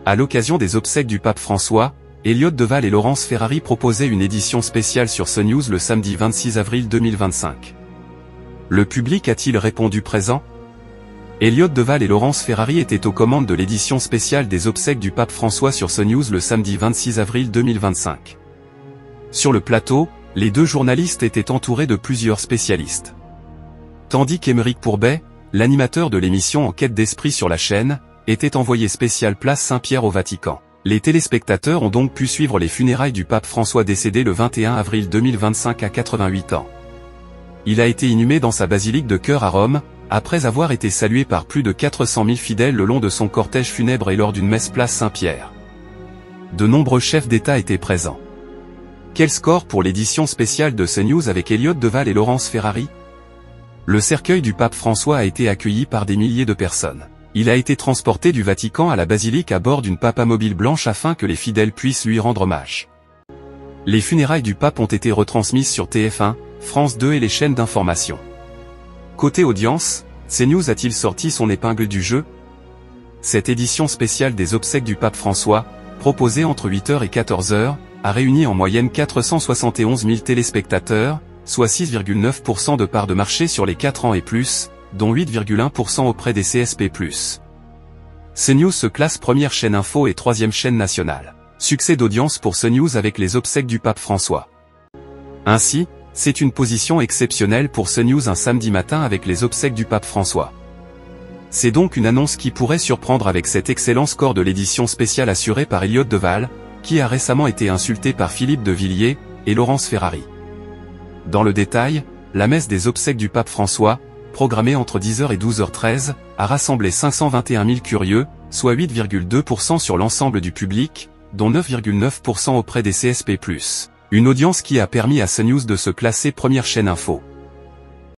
À l'occasion des obsèques du pape François, Elliott Deval et Laurence Ferrari proposaient une édition spéciale sur CNews le samedi 26 avril 2025. Le public a-t-il répondu présent? Elliott Deval et Laurence Ferrari étaient aux commandes de l'édition spéciale des obsèques du pape François sur CNews le samedi 26 avril 2025. Sur le plateau, les deux journalistes étaient entourés de plusieurs spécialistes. Tandis qu'Aymeric Pourbet, l'animateur de l'émission En quête d'esprit sur la chaîne, était envoyé spécial place Saint-Pierre au Vatican. Les téléspectateurs ont donc pu suivre les funérailles du pape François décédé le 21 avril 2025 à 88 ans. Il a été inhumé dans sa basilique de Cœur à Rome, après avoir été salué par plus de 400 000 fidèles le long de son cortège funèbre et lors d'une messe place Saint-Pierre. De nombreux chefs d'État étaient présents. Quel score pour l'édition spéciale de CNews avec Elliott Deval et Laurence Ferrari? Le cercueil du pape François a été accueilli par des milliers de personnes. Il a été transporté du Vatican à la basilique à bord d'une papamobile blanche afin que les fidèles puissent lui rendre hommage. Les funérailles du pape ont été retransmises sur TF1, France 2 et les chaînes d'information. Côté audience, CNews a-t-il sorti son épingle du jeu? Cette édition spéciale des obsèques du pape François, proposée entre 8h et 14h, a réuni en moyenne 471 000 téléspectateurs, soit 6,9% de part de marché sur les 4 ans et plus, dont 8,1% auprès des CSP+. CNews se classe première chaîne info et troisième chaîne nationale. Succès d'audience pour CNews avec les obsèques du pape François. Ainsi, c'est une position exceptionnelle pour CNews un samedi matin avec les obsèques du pape François. C'est donc une annonce qui pourrait surprendre avec cet excellent score de l'édition spéciale assurée par Elliott Deval, qui a récemment été insulté par Philippe de Villiers et Laurence Ferrari. Dans le détail, la messe des obsèques du pape François, programmée entre 10h et 12h13, a rassemblé 521 000 curieux, soit 8,2% sur l'ensemble du public, dont 9,9% auprès des CSP+. Une audience qui a permis à CNews de se classer première chaîne info.